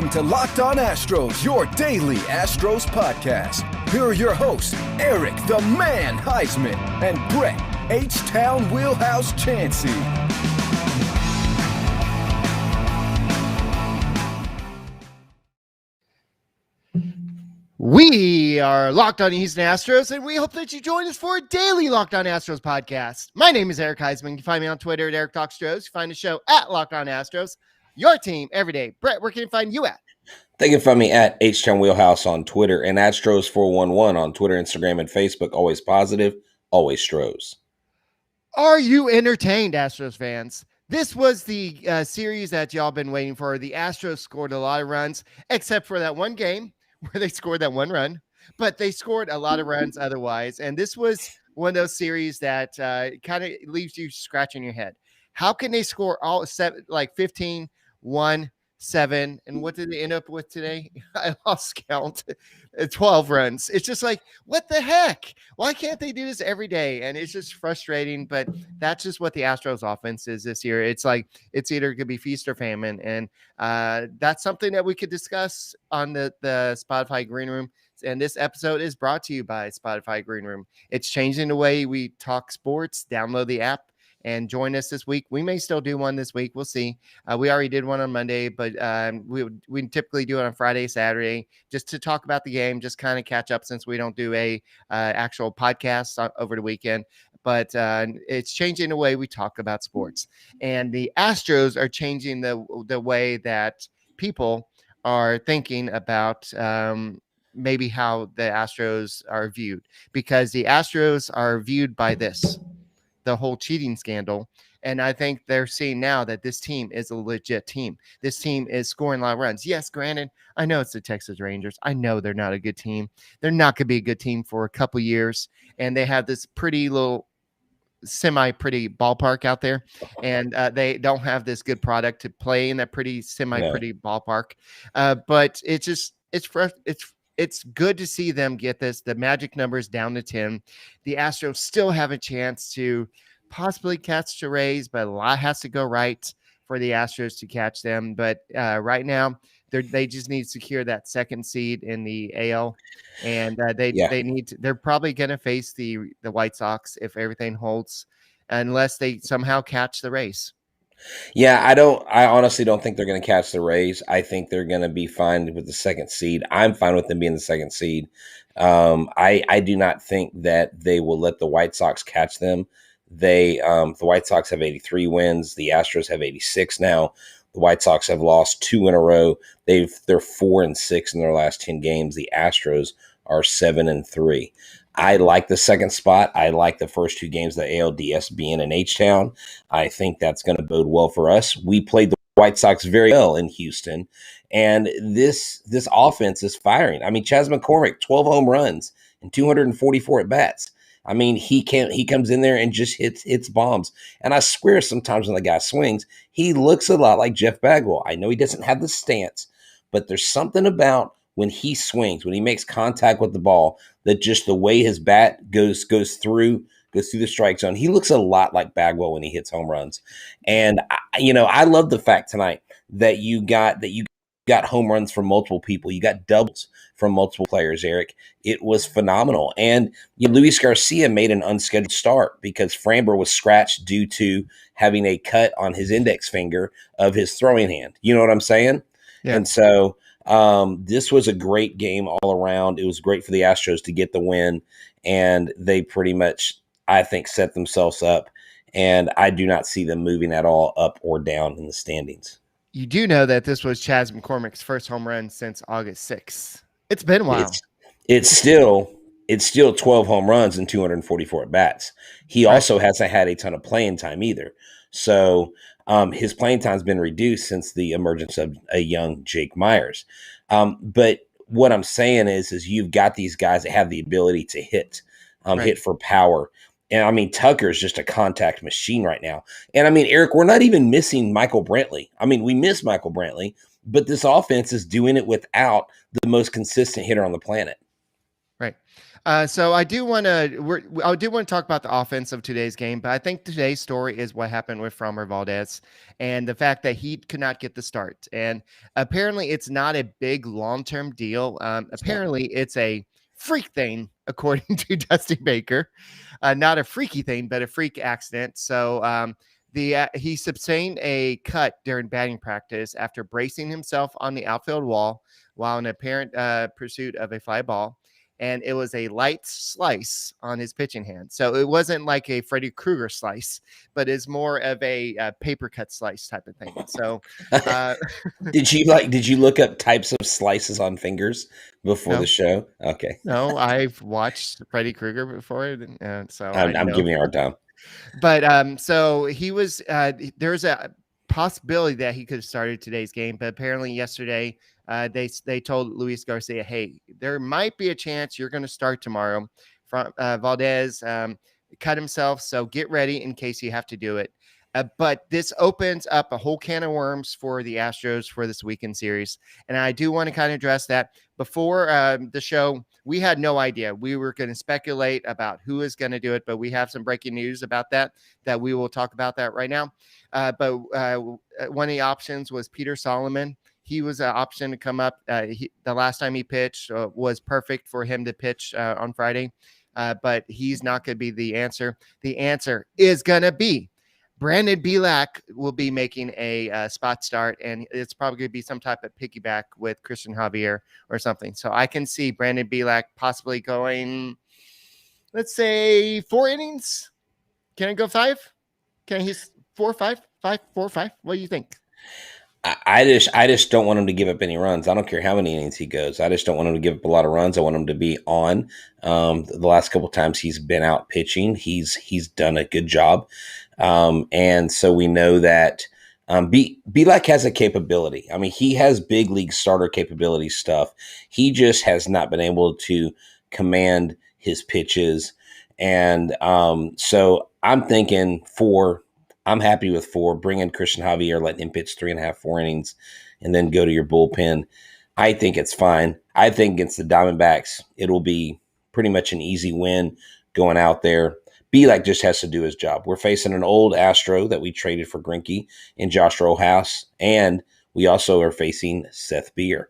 Welcome to Locked On Astros, your daily Astros podcast. Here are your hosts, Eric the Man Huysman and Brett H-Town Wheelhouse Chancey. We are Locked On Houston Astros, and we hope that you join us for a daily Locked On Astros podcast. My name is Eric Huysman. You can find me on Twitter at Eric Talks Astros. You find the show at Locked On Astros. Your team every day. Brett, where can you find you at? They can find me at H-Town Wheelhouse on Twitter and Astros411 on Twitter, Instagram, and Facebook. Always positive, always Stros. Are you entertained, Astros fans? This was the series that y'all been waiting for. The Astros scored a lot of runs, except for that one game where they scored that one run, but they scored a lot of runs otherwise. And this was one of those series that kind of leaves you scratching your head. How can they score all 15, 1, 7, and what did they end up with today? I lost count. 12 runs. It's just like, what the heck? Why can't they do this every day? And it's just frustrating, but that's just what the Astros offense is this year. It's like, it's either going to be feast or famine. And that's something that we could discuss on the Spotify Green Room. And this episode is brought to you by Spotify Green Room. It's changing the way we talk sports. Download the app and join us this week. We may still do one this week. We'll see. We already did one on Monday, but we typically do it on Friday, Saturday, just to talk about the game, just kind of catch up since we don't do a actual podcast over the weekend. But it's changing the way we talk about sports. And the Astros are changing the way that people are thinking about maybe how the Astros are viewed, because the Astros are viewed by this, the whole cheating scandal. And I think they're seeing now that this team is a legit team. This team is scoring a lot of runs. Yes, granted, I know it's the Texas Rangers. I know they're not a good team. They're not going to be a good team for a couple years. And they have this pretty little semi-pretty ballpark out there. And they don't have this good product to play in that pretty semi-pretty ballpark. But it's good to see them get the magic numbers down to 10. The Astros still have a chance to possibly catch the Rays, but a lot has to go right for the Astros to catch them. But right now, they just need to secure that second seed in the AL, and they're probably going to face the White Sox if everything holds, unless they somehow catch the Rays. Yeah, I honestly don't think they're going to catch the Rays. I think they're going to be fine with the second seed. I'm fine with them being the second seed. I do not think that they will let the White Sox catch them. The White Sox have 83 wins. The Astros have 86 now. The White Sox have lost 2 in a row. They're 4-6 in their last 10 games. The Astros are 7-3. I like the second spot. I like the first 2 games of the ALDS being in H-Town. I think that's going to bode well for us. We played the White Sox very well in Houston, and this offense is firing. I mean, Chas McCormick, 12 home runs and 244 at-bats. I mean, he comes in there and just hits bombs. And I swear sometimes when the guy swings, he looks a lot like Jeff Bagwell. I know he doesn't have the stance, but there's something about when he swings, when he makes contact with the ball, that just the way his bat goes through the strike zone, he looks a lot like Bagwell when he hits home runs. And I love the fact tonight that you got home runs from multiple people. You got doubles from multiple players, Eric. It was phenomenal. And Luis Garcia made an unscheduled start because Framber was scratched due to having a cut on his index finger of his throwing hand. You know what I'm saying? Yeah. And so this was a great game all around. It was great for the Astros to get the win, and they pretty much, I think, set themselves up, and I do not see them moving at all up or down in the standings. You do know that this was Chas McCormick's first home run since August 6th. It's been a while. It's still 12 home runs and 244 at-bats. He also hasn't had a ton of playing time either. So his playing time has been reduced since the emergence of a young Jake Myers. But what I'm saying is you've got these guys that have the ability to hit for power. And I mean, Tucker is just a contact machine right now. And I mean, Eric, we're not even missing Michael Brantley. I mean, we miss Michael Brantley, but this offense is doing it without the most consistent hitter on the planet. Right. So I do want to talk about the offense of today's game, but I think today's story is what happened with Framber Valdez and the fact that he could not get the start. And apparently, it's not a big long-term deal. Apparently, it's a freak thing, according to Dusty Baker. Not a freaky thing, but a freak accident. So he sustained a cut during batting practice after bracing himself on the outfield wall while in apparent pursuit of a fly ball, and it was a light slice on his pitching hand. So it wasn't like a Freddy Krueger slice, but it's more of a paper cut slice type of thing. So Did you look up types of slices on fingers before no, the show? Okay. no, I've watched Freddy Krueger before, and so I I'm know. giving you a hard time. But so he was there's a possibility that he could have started today's game, but apparently yesterday they told Luis Garcia, hey, there might be a chance you're going to start tomorrow. From Valdez cut himself, so get ready in case you have to do it. But this opens up a whole can of worms for the Astros for this weekend series. And I do want to kind of address that. Before the show, we had no idea. We were going to speculate about who is going to do it, but we have some breaking news about that we will talk about that right now. But one of the options was Peter Solomon. He was an option to come up. The last time he pitched was perfect for him to pitch on Friday, but he's not going to be the answer. The answer is going to be Brandon Bielak will be making a spot start, and it's probably going to be some type of piggyback with Christian Javier or something. So I can see Brandon Bielak possibly going, let's say, 4 innings. Can it go 5? Can he 4, 5, 5, 4, 5? What do you think? I just don't want him to give up any runs. I don't care how many innings he goes. I just don't want him to give up a lot of runs. I want him to be on. The last couple of times he's been out pitching, he's done a good job. And so we know that Bielak has a capability. I mean, he has big league starter capability stuff. He just has not been able to command his pitches. And so I'm thinking I'm happy with 4. Bring in Christian Javier, let him pitch 3.5, 4 innings, and then go to your bullpen. I think it's fine. I think against the Diamondbacks, it'll be pretty much an easy win going out there. Bielak just has to do his job. We're facing an old Astro that we traded for Greinke in Josh Rojas, and we also are facing Seth Beer.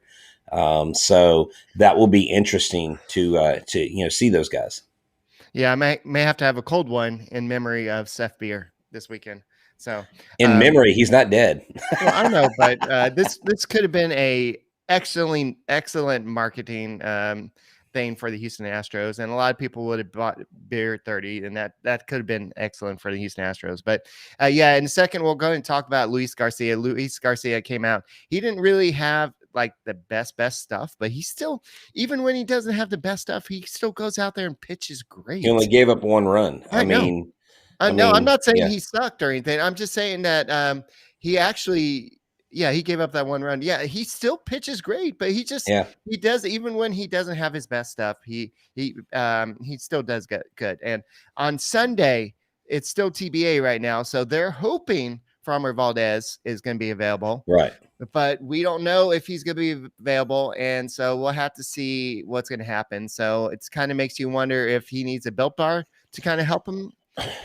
So that will be interesting to see those guys. Yeah, I may have to have a cold one in memory of Seth Beer this weekend. So in memory, he's not dead. Well, I know, but this could have been a excellent marketing thing for the Houston Astros, and a lot of people would have bought beer 30, and that could have been excellent for the Houston Astros. But yeah, in a second, we'll go ahead and talk about Luis Garcia. Luis Garcia came out. He didn't really have like the best stuff, but he still, even when he doesn't have the best stuff, he still goes out there and pitches great. He only gave up 1 run. I mean, no, I'm not saying he sucked or anything. I'm just saying that he actually, he gave up that 1 run. Yeah, he still pitches great, but he does, even when he doesn't have his best stuff, he still does good. And on Sunday, it's still TBA right now, so they're hoping Framber Valdez is going to be available. Right. But we don't know if he's going to be available, and so we'll have to see what's going to happen. So it's kind of makes you wonder if he needs a Built Bar to kind of help him.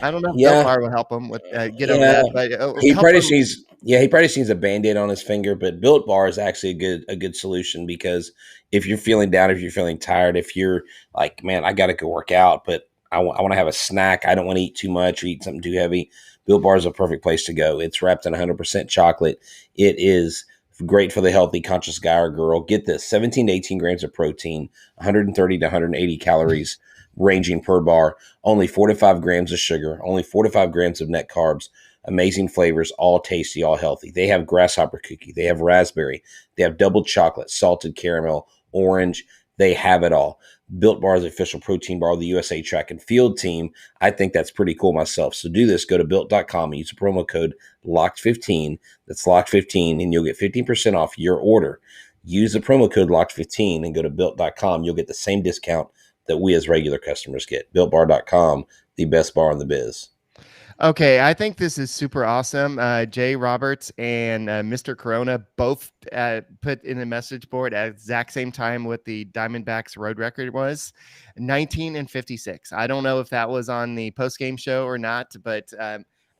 I don't know if Built Bar will help him with get over that, but he probably needs a Band-Aid on his finger. But Built Bar is actually a good solution, because if you're feeling down, if you're feeling tired, if you're like, man, I got to go work out, but I want to have a snack, I don't want to eat too much or eat something too heavy, Built Bar is a perfect place to go. It's wrapped in 100% chocolate. It is great for the healthy, conscious guy or girl. Get this: 17 to 18 grams of protein, 130 to 180 calories ranging per bar, only 4 to 5 grams of sugar, only 4 to 5 grams of net carbs, amazing flavors, all tasty, all healthy. They have grasshopper cookie, they have raspberry, they have double chocolate, salted caramel, orange. They have it all. Built Bar is the official protein bar of the USA Track and Field team. I think that's pretty cool myself. So do this. Go to Built.com and use the promo code LOCKED15. That's LOCKED15, and you'll get 15% off your order. Use the promo code LOCKED15 and go to Built.com. You'll get the same discount that we as regular customers get. BuiltBar.com, the best bar in the biz. Okay, I think this is super awesome. Jay Roberts and Mr. Corona both put in the message board at exact same time what the Diamondbacks road record was, 19-56. I don't know if that was on the post game show or not, but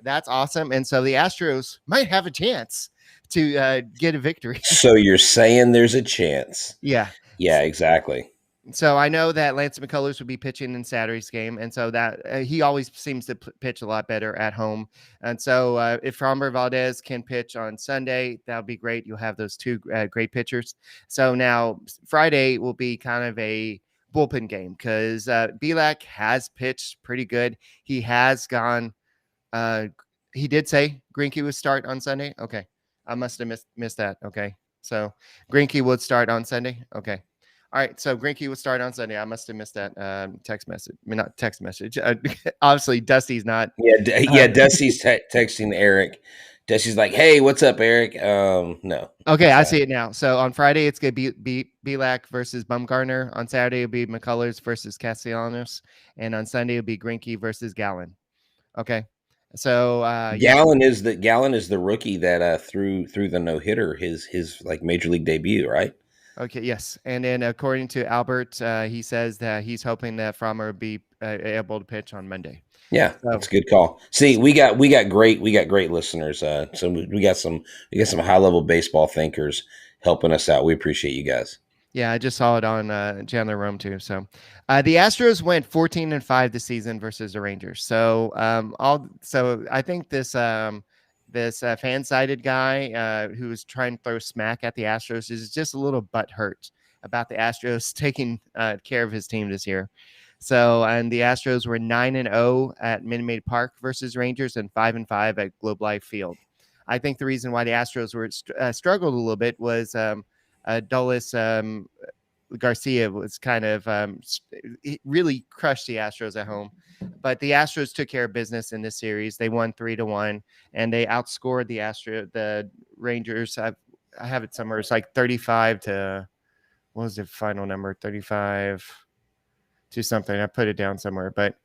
that's awesome. And so the Astros might have a chance to get a victory. So you're saying there's a chance? Yeah. Yeah, exactly. So I know that Lance McCullers would be pitching in Saturday's game, and so that he always seems to pitch a lot better at home. And so if Framber Valdez can pitch on Sunday, that would be great. You'll have those two great pitchers. So now Friday will be kind of a bullpen game because Belak has pitched pretty good. He has gone. He did say Greinke would start on Sunday. Okay, I must have missed that. Okay, so Greinke would start on Sunday. Okay. All right, so Greinke will start on Sunday. I must have missed that text message. I mean, not text message. Obviously, Dusty's not. Yeah, Dusty's texting Eric. Dusty's like, "Hey, what's up, Eric?" No. Okay, I see it now. So on Friday, it's gonna be Belak versus Bumgarner. On Saturday, it'll be McCullers versus Castellanos, and on Sunday, it'll be Greinke versus Gallen. Okay, so Gallen is the rookie that threw the no hitter his like major league debut, right? Okay, yes. And then according to Albert, he says that he's hoping that Framber will be able to pitch on Monday. Yeah, that's a good call. See, we got great listeners. So we got some high level baseball thinkers helping us out. We appreciate you guys. Yeah, I just saw it on Chandler Rome too. So the Astros went 14-5 this season versus the Rangers. So I think this fan-sided guy who was trying to throw smack at the Astros is just a little butthurt about the Astros taking care of his team this year. So, and the Astros were 9-0 at Minute Maid Park versus Rangers and 5-5 at Globe Life Field. I think the reason why the Astros were struggled a little bit was Dulles Garcia was kind of really crushed the Astros at home. But the Astros took care of business in this series. They won 3-1, and they outscored the Rangers. I have it somewhere. It's like 35 to what was the final number? 35 to something. I put it down somewhere, but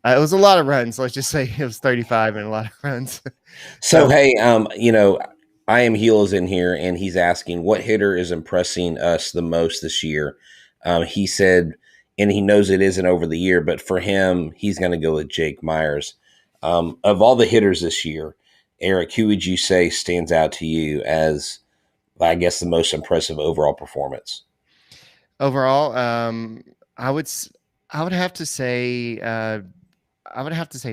it was a lot of runs. Let's just say it was 35 and a lot of runs. So hey, I am Heels in here, and he's asking what hitter is impressing us the most this year. He said, and he knows it isn't over the year, but for him, he's going to go with Jake Myers. Of all the hitters this year, Eric, who would you say stands out to you as, I guess, the most impressive overall performance? Overall, I would have to say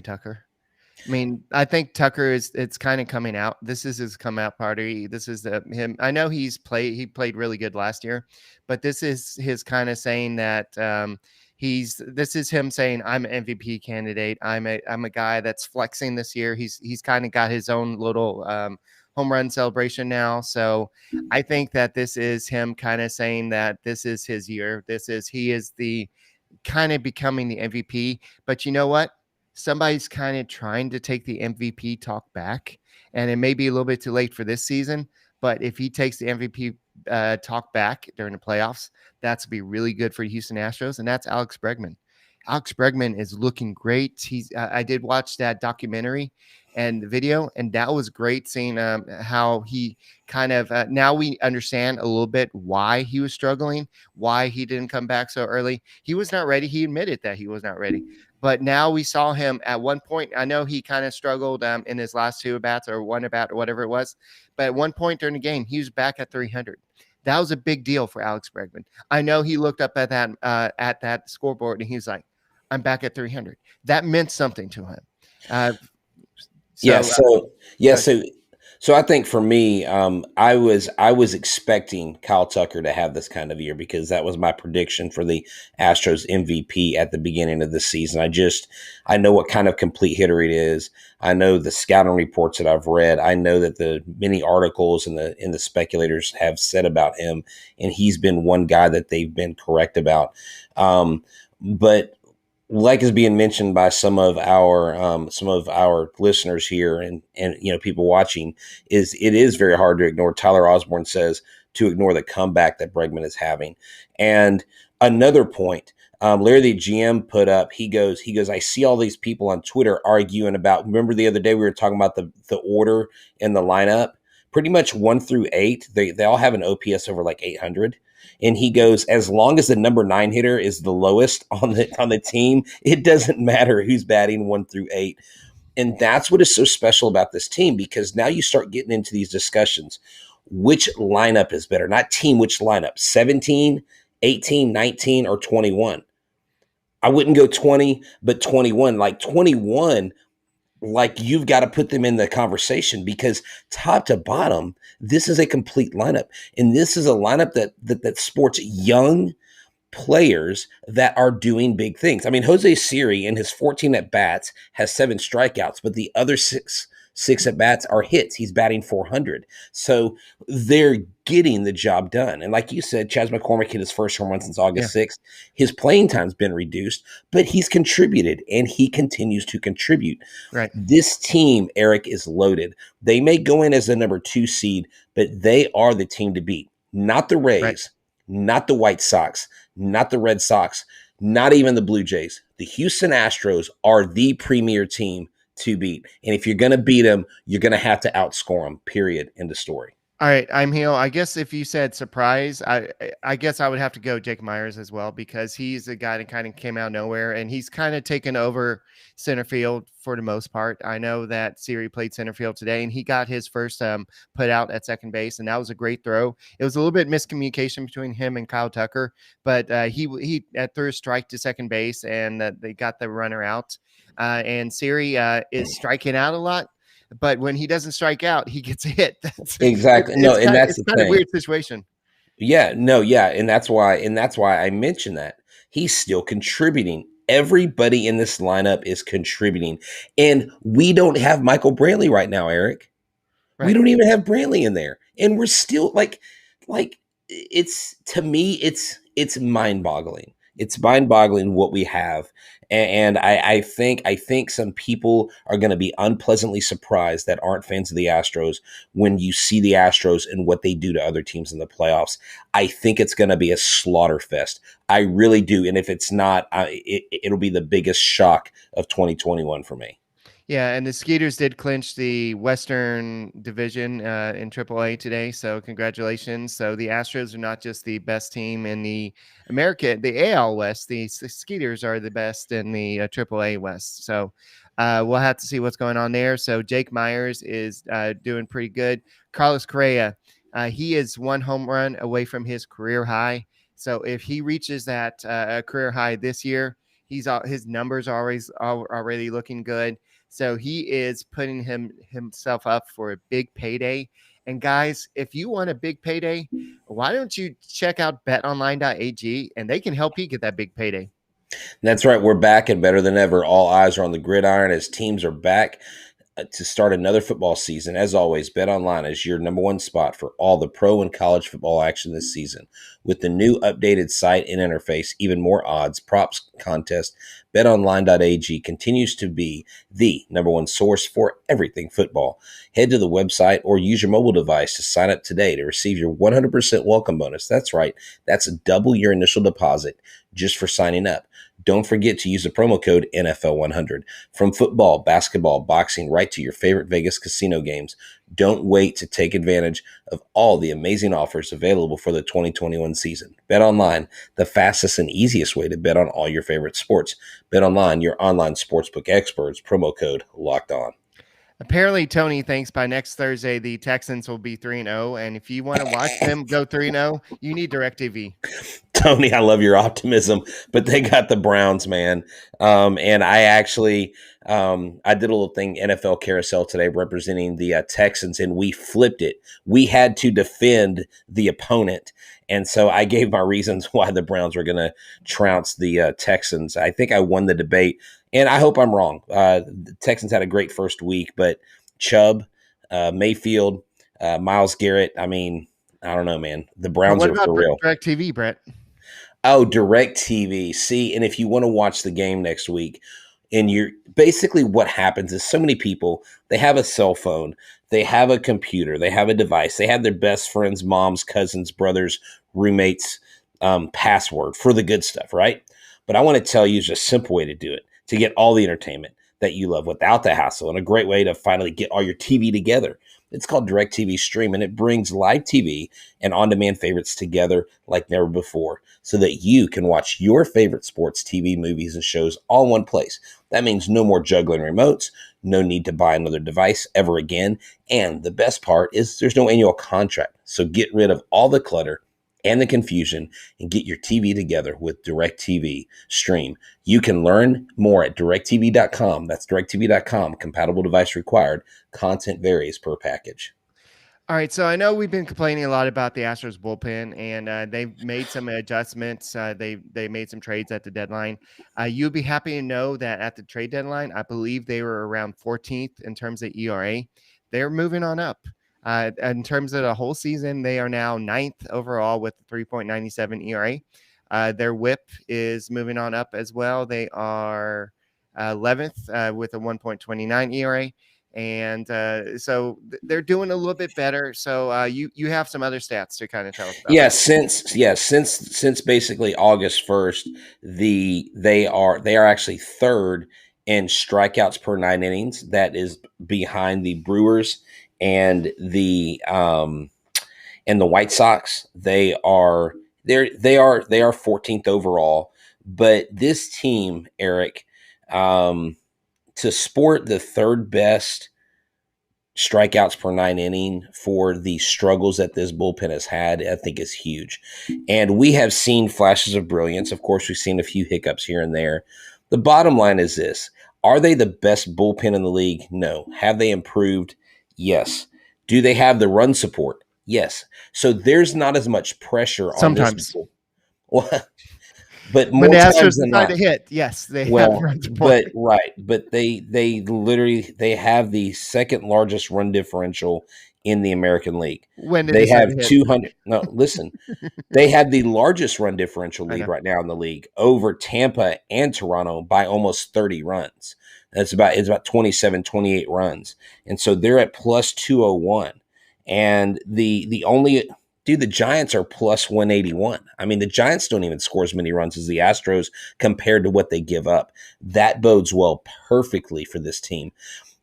Tucker. I mean, I think Tucker it's kind of coming out. This is his come out party. This is him. I know he played really good last year, but this is his kind of saying that this is him saying I'm an MVP candidate. I'm a guy that's flexing this year. He's kind of got his own little home run celebration now. So I think that this is him kind of saying that this is his year. He is the kind of becoming the MVP. But you know what? Somebody's kind of trying to take the MVP talk back, and it may be a little bit too late for this season. But if he takes the MVP talk back during the playoffs, that's be really good for the Houston Astros, and that's Alex Bregman. Alex Bregman is looking great. I did watch that documentary and the video, and that was great seeing how he kind of now we understand a little bit why he was struggling, why he didn't come back so early. He was not ready. He admitted that he was not ready. But now we saw him at one point. I know he kind of struggled in his last two at-bats or one at-bat or whatever it was. But at one point during the game, he was back at 300. That was a big deal for Alex Bregman. I know he looked up at that scoreboard and he was like, I'm back at 300. That meant something to him. So I think for me, I was expecting Kyle Tucker to have this kind of year because that was my prediction for the Astros MVP at the beginning of the season. I know what kind of complete hitter it is. I know the scouting reports that I've read. I know that the many articles and the speculators have said about him, and he's been one guy that they've been correct about. But like is being mentioned by some of our listeners here and people watching, it is very hard to ignore. Tyler Osborne says to ignore the comeback that Bregman is having. And another point, Larry, the GM, put up, he goes, I see all these people on Twitter arguing about, remember the other day we were talking about the order in the lineup? Pretty much 1 through 8, they all have an OPS over like 800. And he goes, as long as the number 9 hitter is the lowest on the team, it doesn't matter who's batting 1 through 8. And that's what is so special about this team, because now you start getting into these discussions. Which lineup is better? Not team, which lineup? 17, 18, 19, or 21? I wouldn't go 20, but 21. Like 21, like you've got to put them in the conversation, because top to bottom, this is a complete lineup. And this is a lineup that sports young players that are doing big things. I mean, Jose Siri in his 14 at-bats has 7 strikeouts, but the other six at-bats are hits. He's batting 400. So they're getting the job done. And like you said, Chas McCormick hit his first home run since August 6th. His playing time's been reduced, but he's contributed, and he continues to contribute. Right. This team, Eric, is loaded. They may go in as the number 2 seed, but they are the team to beat. Not the Rays, not the White Sox, not the Red Sox, not even the Blue Jays. The Houston Astros are the premier team to beat. And if you're going to beat them, you're going to have to outscore them, period, end of story. All right, I'm Hill. I guess if you said surprise, I guess I would have to go Jake Myers as well, because he's a guy that kind of came out of nowhere, and he's kind of taken over center field for the most part. I know that Siri played center field today, and he got his first put out at second base, and that was a great throw. It was a little bit miscommunication between him and Kyle Tucker, but he threw a strike to second base, and they got the runner out. And Siri is striking out a lot. But when he doesn't strike out, he gets hit. Exactly. That's the kind of weird situation. Yeah, and that's why I mentioned that. He's still contributing. Everybody in this lineup is contributing. And we don't have Michael Brantley right now, Eric. Right. We don't even have Brantley in there. And we're still like it's, to me, it's mind-boggling. It's mind-boggling what we have. And I think some people are going to be unpleasantly surprised that aren't fans of the Astros when you see the Astros and what they do to other teams in the playoffs. I think it's going to be a slaughter fest. I really do. And if it's not, it'll be the biggest shock of 2021 for me. Yeah, and the Skeeters did clinch the Western Division in AAA today, so congratulations. So the Astros are not just the best team in the AL West. The Skeeters are the best in the AAA West. So we'll have to see what's going on there. So Jake Myers is doing pretty good. Carlos Correa, he is 1 home run away from his career high. So if he reaches that career high this year, his numbers are already looking good. So he is putting himself up for a big payday. And guys, if you want a big payday, why don't you check out betonline.ag, and they can help you get that big payday. That's right. We're back and better than ever. All eyes are on the gridiron as teams are back to start another football season. As always, BetOnline is your number 1 spot for all the pro and college football action this season. With the new updated site and interface, even more odds, props, contests, BetOnline.ag continues to be the number 1 source for everything football. Head to the website or use your mobile device to sign up today to receive your 100% welcome bonus. That's right. That's double your initial deposit just for signing up. Don't forget to use the promo code NFL100. From football, basketball, boxing, right to your favorite Vegas casino games. Don't wait to take advantage of all the amazing offers available for the 2021 season. BetOnline, the fastest and easiest way to bet on all your favorite sports. BetOnline, your online sportsbook experts. Promo code Locked On. Apparently, Tony thinks by next Thursday the Texans will be 3-0, and if you want to watch them go 3-0, you need DirecTV. Tony, I love your optimism, but they got the Browns, man. And I actually, I did a little thing, NFL Carousel today, representing the Texans, and we flipped it. We had to defend the opponent. And so I gave my reasons why the Browns were going to trounce the Texans. I think I won the debate, and I hope I'm wrong. The Texans had a great first week, but Chubb, Mayfield, Myles Garrett, I mean, I don't know, man. The Browns are for real. DirecTV, Brett? Oh, DirecTV. See, and if you want to watch the game next week, and you're basically what happens is so many people, they have a cell phone, they have a computer, they have a device, they have their best friend's mom's, cousins, brothers, roommates, password for the good stuff, right? But I want to tell you there's a simple way to do it, to get all the entertainment that you love without the hassle, and a great way to finally get all your TV together. It's called DirecTV Stream, and it brings live TV and on-demand favorites together like never before so that you can watch your favorite sports, TV, movies, and shows all in one place. That means no more juggling remotes, no need to buy another device ever again, and the best part is there's no annual contract. So get rid of all the clutter and the confusion and get your TV together with DirecTV Stream. You can learn more at directtv.com. That's directtv.com. Compatible device required. Content varies per package. All right, so I know we've been complaining a lot about the Astros bullpen, and they've made some adjustments. They made some trades at the deadline. You'd be happy to know that at the trade deadline, I believe they were around 14th in terms of ERA. They're moving on up. In terms of the whole season, they are now 9th overall with 3.97 ERA. Their WHIP is moving on up as well. They are 11th with a 1.29 ERA. And so they're doing a little bit better. So you have some other stats to kind of tell us about. Yeah, since basically August 1st, they are actually third in strikeouts per 9 innings. That is behind the Brewers and the White Sox. They are 14th overall. But this team, Eric, to sport the third best strikeouts per 9 inning for the struggles that this bullpen has had, I think is huge. And we have seen flashes of brilliance. Of course, we've seen a few hiccups here and there. The bottom line is this. Are they the best bullpen in the league? No. Have they improved? Yes. Do they have the run support? Yes. So there's not as much pressure sometimes. On this. Well, but more when the times Astros than decide not. to hit, yes, they Well, have run support. but they literally they have the second largest run differential in the American League. When They have decide to hit. 200. No, listen, they have the largest run differential I lead know. right now in the league over Tampa and Toronto by almost 30 runs. It's about 27, 28 runs, and so they're at plus 201. And the only the Giants are plus 181. I mean, the Giants don't even score as many runs as the Astros compared to what they give up. That bodes well perfectly for this team.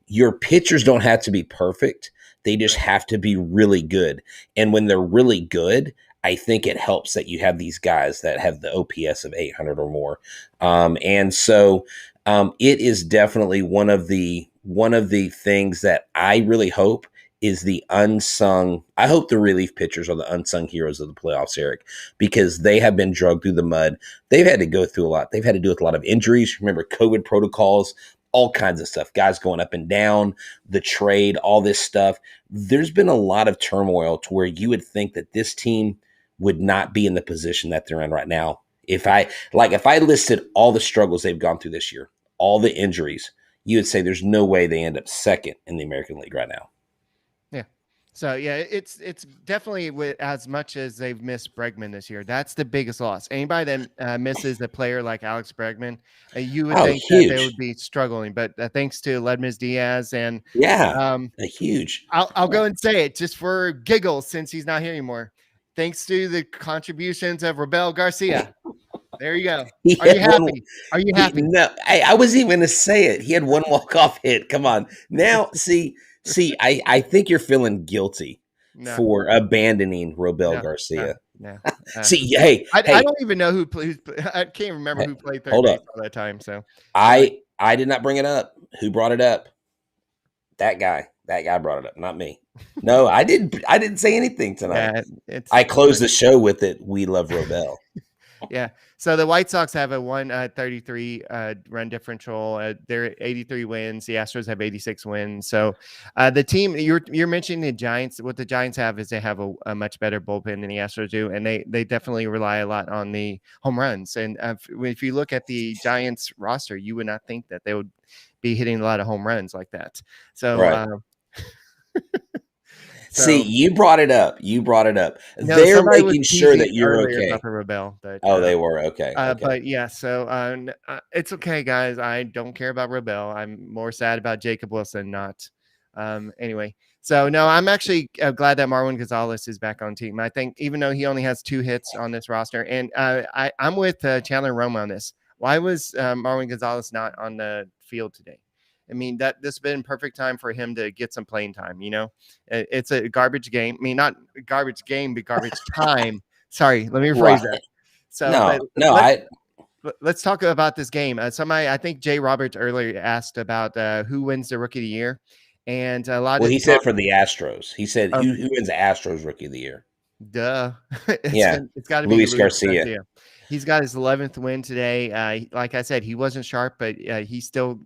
Your pitchers don't have to be perfect. They just have to be really good. And when they're really good, I think it helps that you have these guys that have the OPS of 800 or more. And so it is definitely one of the things that I really hope is the unsung. I hope the relief pitchers are the unsung heroes of the playoffs, Eric, because they have been dragged through the mud. They've had to go through a lot. They've had to deal with a lot of injuries. Remember, COVID protocols, all kinds of stuff, guys going up and down, the trade, all this stuff. There's been a lot of turmoil to where you would think that this team would not be in the position that they're in right now. If I listed all the struggles they've gone through this year, all the injuries, you would say there's no way they end up second in the American League right now. So, yeah, it's definitely as much as they've missed Bregman this year. That's the biggest loss. Anybody that misses a player like Alex Bregman, you would think huge. that they would be struggling. But thanks to Ledmus Diaz and huge. I'll go and say it just for giggles since he's not here anymore. Thanks to the contributions of Robel Garcia. There you go. Are you happy? Are you happy? No, I wasn't even going to say it. He had one walk-off hit. Come on. Now, see, I think you're feeling guilty for abandoning Robel Garcia. No. See, hey, I don't even know who played. I can't remember who played third base all that time. So I did not bring it up. Who brought it up? That guy. That guy brought it up, not me. No, I didn't say anything tonight. I closed the show with it. We love Robel. Yeah. So the White Sox have a 133 run differential. They're 83 wins. The Astros have 86 wins. So the team you're mentioning the Giants. What the Giants have is they have a much better bullpen than the Astros do, and they definitely rely a lot on the home runs. And if you look at the Giants roster, you would not think that they would be hitting a lot of home runs like that. So. Right. See, you brought it up. No, they're making sure that you're okay. About the Rebel, but, they were okay. But yeah, so it's okay, guys. I don't care about Rebel. I'm more sad about Jacob Wilson. Not anyway. So no, I'm actually glad that Marwin Gonzalez is back on team. I think even though he only has 2 hits on this roster, and I'm with Chandler Roma on this. Why was Marwin Gonzalez not on the field today? I mean, this has been perfect time for him to get some playing time. It's a garbage game. I mean, not garbage game, but garbage time. Sorry, let me rephrase that. So, but let's talk about this game. I think Jay Roberts earlier asked about who wins the Rookie of the Year, and a lot of he said for the Astros. He said who wins the Astros Rookie of the Year? Duh. It's got to be Luis Garcia. He's got his 11th win today. Like I said, he wasn't sharp, but he still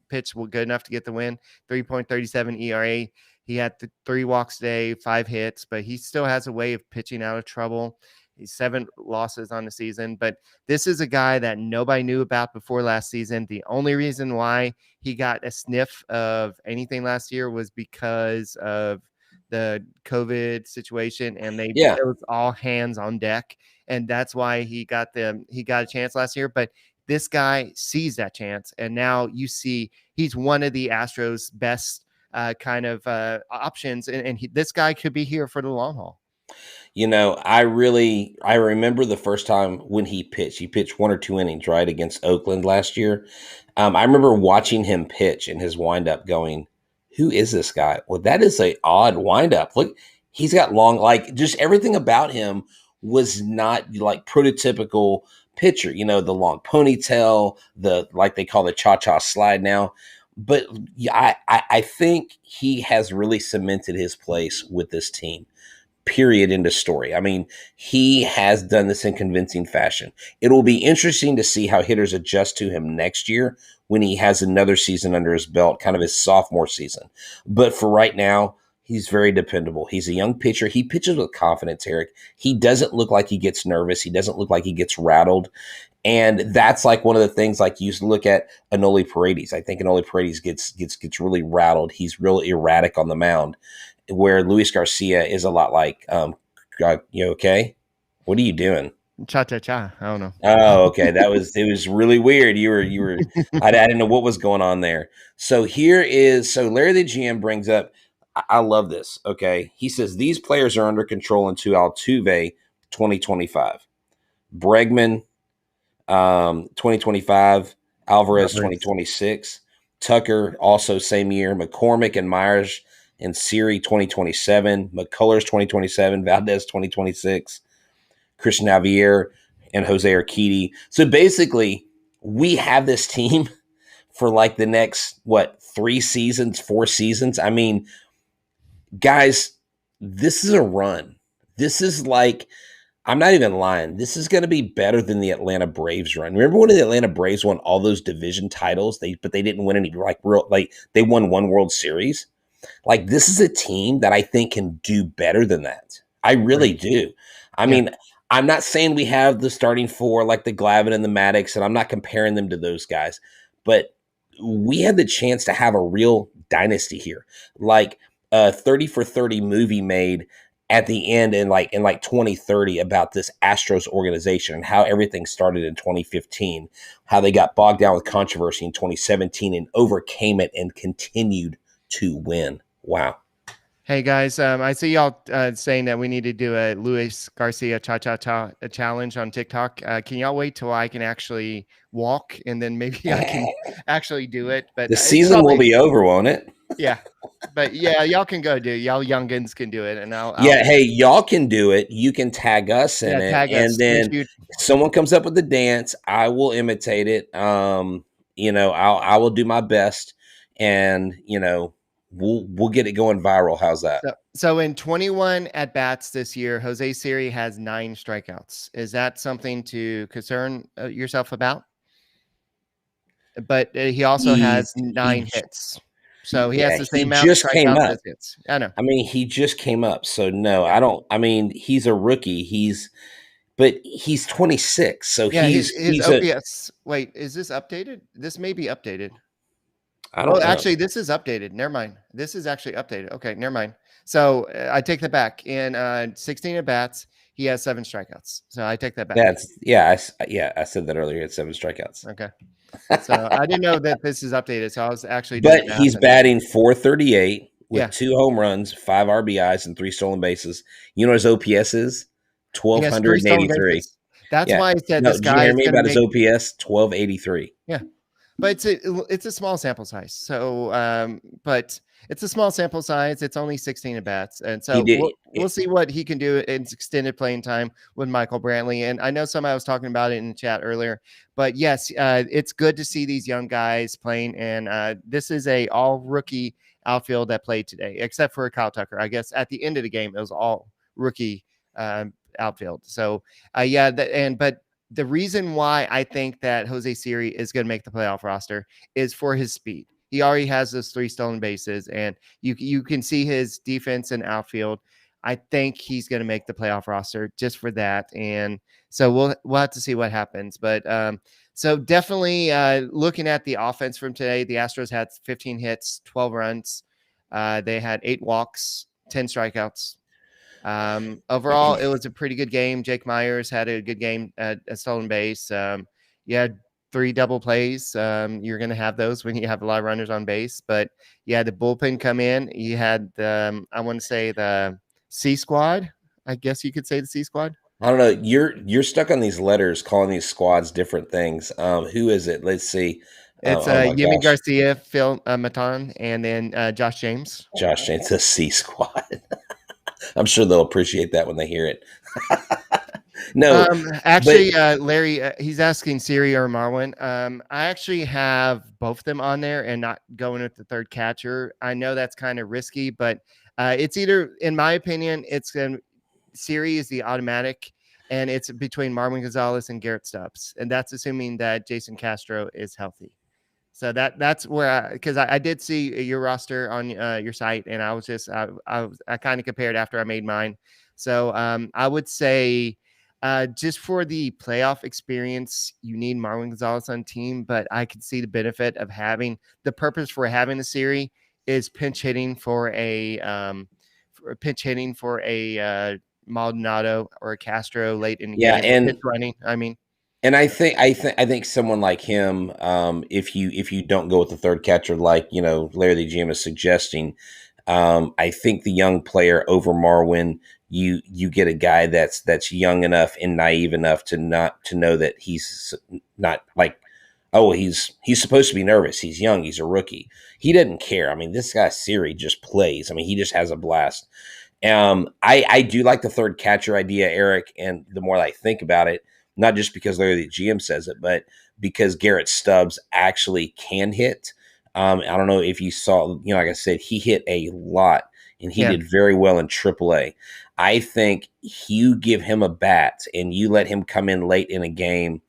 pitched good enough to get the win. 3.37 ERA. He had 3 walks today, 5 hits, but he still has a way of pitching out of trouble. He's 7 losses on the season, but this is a guy that nobody knew about before last season. The only reason why he got a sniff of anything last year was because of the COVID situation, and it was all hands on deck, and that's why he got a chance last year. But this guy sees that chance, and now you see he's one of the Astros' best options, and this guy could be here for the long haul. I remember the first time when he pitched. He pitched 1 or 2 innings, right, against Oakland last year. I remember watching him pitch in his windup going, who is this guy? Well, that is an odd windup. Look, he's got long, just everything about him was not like prototypical pitcher, the long ponytail, they call the ChaCha slide now. But I think he has really cemented his place with this team. Period. End of story. I mean, he has done this in convincing fashion. It will be interesting to see how hitters adjust to him next year when he has another season under his belt, kind of his sophomore season. But for right now, he's very dependable. He's a young pitcher. He pitches with confidence, Eric. He doesn't look like he gets nervous. He doesn't look like he gets rattled. And that's like one of the things, like you look at Anoli Paredes. I think Anoli Paredes gets really rattled. He's real erratic on the mound, where Luis Garcia is a lot like, you okay? What are you doing? Cha-cha-cha. I don't know. Oh, okay. It was really weird. You were, I didn't know what was going on there. So Larry the GM brings up, I love this. Okay. He says, these players are under control until Altuve 2025. Bregman, 2025. Alvarez, 2026. Tucker, also same year. McCormick and Myers and Siri 2027, McCullers 2027, Valdez 2026, Christian Javier and Jose Urquidy. So basically, we have this team for like the next 3 seasons, 4 seasons. I mean, guys, this is a run. This is like, I'm not even lying. This is going to be better than the Atlanta Braves run. Remember when the Atlanta Braves won all those division titles? But they didn't win any they won 1 World Series. Like, this is a team that I think can do better than that. I really do. I mean, I'm not saying we have the starting 4 like the Glavine and the Maddox, and I'm not comparing them to those guys, but we had the chance to have a real dynasty here. Like a 30 for 30 movie made at the end in 2030 about this Astros organization and how everything started in 2015, how they got bogged down with controversy in 2017 and overcame it and continued to win. Wow. Hey guys, I see y'all saying that we need to do a Luis Garcia cha-cha-cha challenge on TikTok. Can y'all wait till I can actually walk, and then maybe I can actually do it? But the season will be over, won't it? Yeah, but y'all can go do it. Y'all youngins can do it, and I'll hey, y'all can do it. You can tag us in it, and then if someone comes up with the dance, I will imitate it. I will do my best, and we'll get it going viral. How's that? So in 21 at-bats this year, Jose Siri has 9 strikeouts. Is that something to concern yourself about? But he also has 9 hits. So he has the same amount of strikeouts as hits. I know. I mean, he just came up. So no, I don't. I mean, he's a rookie. But he's 26. So he's OPS. Wait, is this updated? This may be updated. I don't know. Actually, this is updated. Never mind. This is actually updated. Okay, never mind. So I take that back. In 16 at bats, he has 7 strikeouts. So I take that back. I said that earlier. It's 7 strikeouts. Okay. So I didn't know that this is updated. So I was actually. But he's batting .438 with 2 home runs, 5 RBIs, and 3 stolen bases. You know what his OPS is? 1,283. That's Yeah. why I said No, this did you guy hear is me going to about his make. OPS 1283? Yeah. But it's a small sample size. So, but it's a small sample size. It's only 16 at bats, and He so did. we'll see what he can do in extended playing time with Michael Brantley. And I know somebody was talking about it in the chat earlier, but yes, it's good to see these young guys playing. And this is a all rookie outfield that played today, except for Kyle Tucker. I guess at the end of the game, it was all rookie outfield. So, yeah, but the reason why I think that Jose Siri is going to make the playoff roster is for his speed. He already has those 3 stolen bases, and you can see his defense and outfield. I think he's going to make the playoff roster just for that, and so we'll have to see what happens. But so definitely looking at the offense from today, the Astros had 15 hits, 12 runs. They had 8 walks, 10 strikeouts. Overall, it was a pretty good game. Jake Myers had a good game at a stolen base. You had 3 double plays. You're going to have those when you have a lot of runners on base. But you had the bullpen come in. You had, I want to say, the C squad. I guess you could say the C squad. I don't know. You're stuck on these letters, calling these squads different things. Who is it? Let's see. It's Oh my Yimi gosh, Garcia, Phil Matan, and then Josh James. Josh James, the C squad. I'm sure they'll appreciate that when they hear it. No, Actually, Larry, he's asking Siri or Marwin. I actually have both of them on there and not going with the third catcher. I know that's kind of risky, but it's either, in my opinion, Siri is the automatic, and it's between Marwin Gonzalez and Garrett Stubbs, and that's assuming that Jason Castro is healthy. So that's where, because I did see your roster on your site, and I was just I kind of compared after I made mine. So I would say just for the playoff experience, you need Marwin Gonzalez on team, but I could see the benefit of having the purpose for having the series is pinch hitting for a Maldonado or a Castro late in the yeah, game, or pitch running. I mean. and I think someone like him, if you don't go with the third catcher, like Larry the GM is suggesting, I think the young player over Marwin, you get a guy that's young enough and naive enough to know that he's not like, oh, he's supposed to be nervous. He's young. He's a rookie. He doesn't care. I mean, this guy Siri just plays. I mean, he just has a blast. I do like the third catcher idea, Eric, and the more I think about it, not just because Larry the GM says it, but because Garrett Stubbs actually can hit. I don't know if you saw, like I said, he hit a lot, and he did very well in AAA. I think you give him a bat and you let him come in late in a game,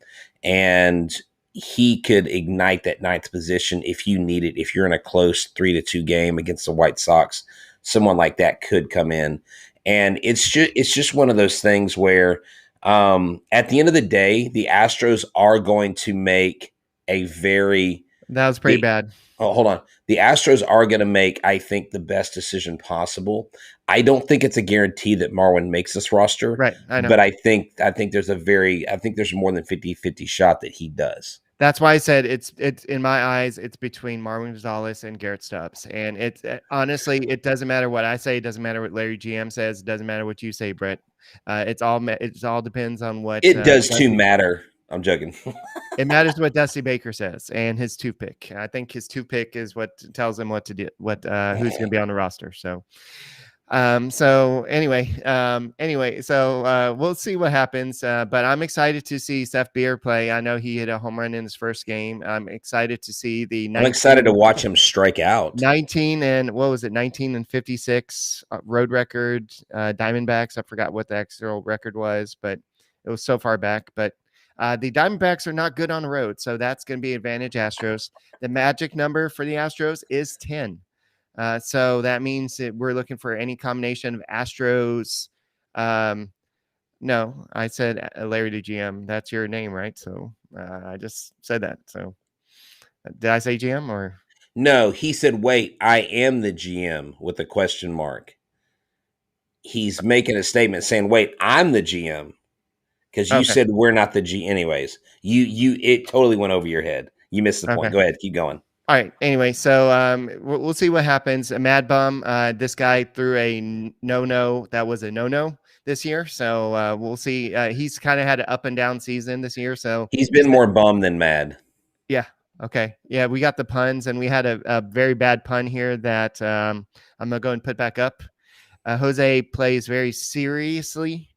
and he could ignite that ninth position if you need it. If you're in a close 3-2 game against the White Sox, someone like that could come in. And it's just one of those things where at the end of the day, the Astros are going to make That was pretty bad. Oh, hold on. The Astros are going to make, I think, the best decision possible. I don't think it's a guarantee that Marwin makes this roster. Right, I know. But I think there's more than 50-50 shot that he does. That's why I said it's in my eyes, it's between Marwin Gonzalez and Garrett Stubbs. And it's honestly, it doesn't matter what I say. It doesn't matter what Larry GM says. It doesn't matter what you say, Brett. It all depends on what it does too matter. I'm joking. It matters what Dusty Baker says and his toothpick. I think his toothpick is what tells him what to do, who's going to be on the roster. So anyway, we'll see what happens. But I'm excited to see Seth Beer play. I know he hit a home run in his first game. I'm excited to see I'm excited to watch him strike out. 19 and 56 road record, Diamondbacks. I forgot what the actual record was, but it was so far back. But the Diamondbacks are not good on the road, so that's going to be advantage Astros. The magic number for the Astros is 10. So that means that we're looking for any combination of Astros. No, I said Larry the GM. That's your name, right? So I just said that. So did I say GM or? No, he said, wait, I am the GM with a question mark. He's making a statement saying, wait, I'm the GM. Because you said we're not the G. Anyways, it totally went over your head. You missed the point. Go ahead, keep going. All right. Anyway, so we'll see what happens. A Mad Bum. This guy threw a no-no. That was a no-no. this year. So we'll see. He's kind of had an up and down season this year. So He's been more bummed than mad. yeah. Okay. Yeah, we got the puns, and we had a very bad pun here that I'm gonna go and put back up. Jose plays very seriously.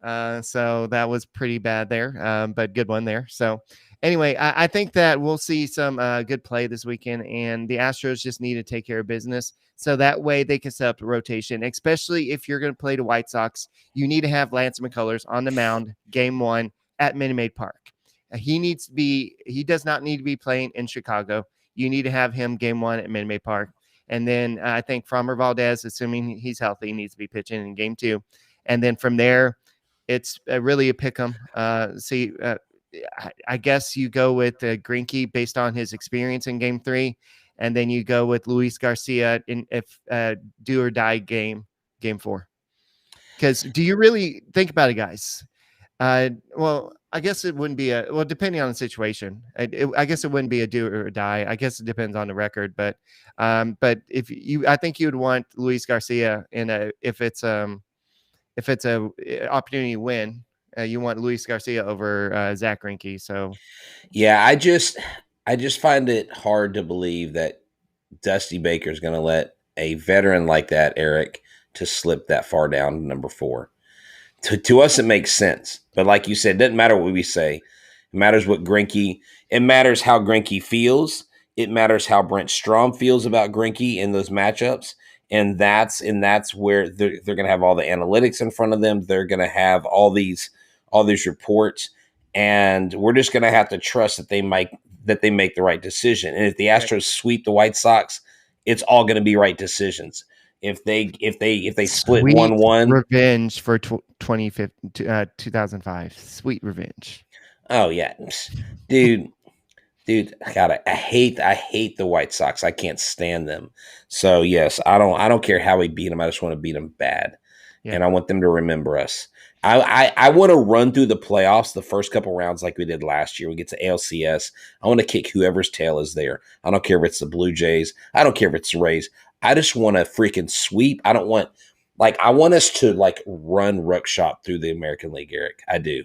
So that was pretty bad there, but good one there. So anyway, I think that we'll see some good play this weekend, and the Astros just need to take care of business. So that way they can set up the rotation, especially if you're going to play the White Sox. You need to have Lance McCullers on the mound game 1 at Minute Maid Park. He does not need to be playing in Chicago. You need to have him game 1 at Minute Maid Park. And then I think Framber Valdez, assuming he's healthy, needs to be pitching in game 2. And then from there, it's really a pick 'em. I guess you go with Greinke based on his experience in game 3, and then you go with Luis Garcia in if do or die game 4. Because do you really think about it, guys? Well, I guess it wouldn't be depending on the situation. I guess it wouldn't be a do or die. I guess it depends on the record, but I think you would want Luis Garcia if it's a opportunity to win, you want Luis Garcia over Zach Greinke. So yeah, I just find it hard to believe that Dusty Baker is going to let a veteran like that, Eric, to slip that far down to number 4. To us, it makes sense. But like you said, it doesn't matter what we say. It matters what Greinke. It matters how Greinke feels. It matters how Brent Strom feels about Greinke in those matchups. And that's where they're going to have all the analytics in front of them. They're going to have all these reports, and we're just going to have to trust that they make the right decision. And if the Astros sweep the White Sox, it's all going to be right decisions. If they split 1-1, revenge for 2005, sweet revenge. Oh yeah, dude. God, I hate the White Sox. I can't stand them. So yes, I don't care how we beat them. I just want to beat them bad, and I want them to remember us. I want to run through the playoffs the first couple rounds like we did last year. We get to ALCS. I want to kick whoever's tail is there. I don't care if it's the Blue Jays. I don't care if it's the Rays. I just want to freaking sweep. I want us to run ruckshop through the American League, Eric. I do,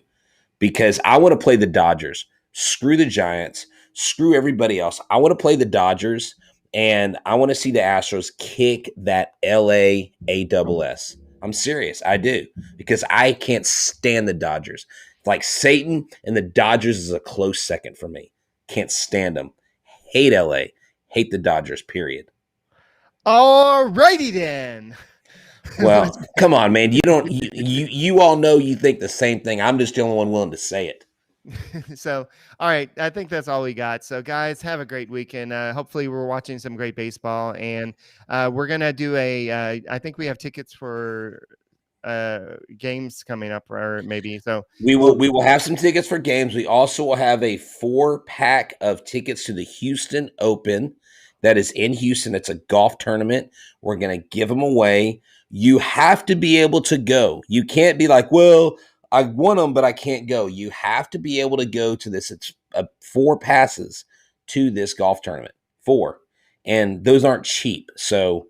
because I want to play the Dodgers. Screw the Giants. Screw everybody else. I want to play the Dodgers, and I want to see the Astros kick that LA ASS. I'm serious. I do, because I can't stand the Dodgers. Like Satan and the Dodgers is a close second for me. Can't stand them. Hate LA. Hate the Dodgers, period. All righty then. Well, come on, man. You all know you think the same thing. I'm just the only one willing to say it. So, all right. I think that's all we got. So, guys, have a great weekend. Hopefully, we're watching some great baseball, and we're gonna do I think we have tickets for games coming up, or maybe so. We will have some tickets for games. We also will have a 4-pack of tickets to the Houston Open. That is in Houston. It's a golf tournament. We're going to give them away. You have to be able to go. You can't be like, well, I want them, but I can't go. You have to be able to go to this. It's 4 passes to this golf tournament. 4. And those aren't cheap. So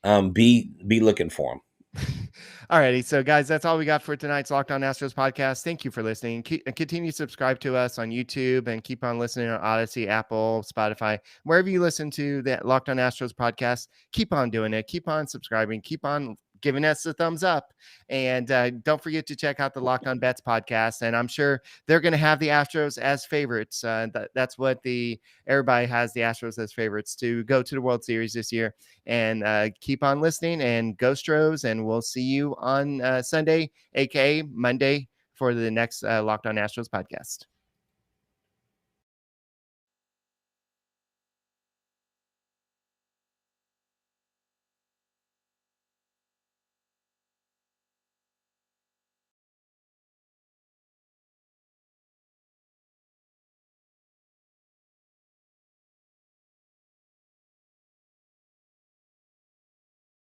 be looking for them. All righty. So, guys, that's all we got for tonight's Locked On Astros podcast. Thank you for listening. Continue to subscribe to us on YouTube, and keep on listening on Odyssey, Apple, Spotify, wherever you listen to that Locked On Astros podcast. Keep on doing it. Keep on subscribing. Keep on giving us a thumbs up. And don't forget to check out the Locked On Bets podcast. And I'm sure they're going to have the Astros as favorites. That's what everybody has the Astros as favorites to go to the World Series this year. And keep on listening, and go Astros. And we'll see you on Sunday, aka Monday, for the next Locked On Astros podcast.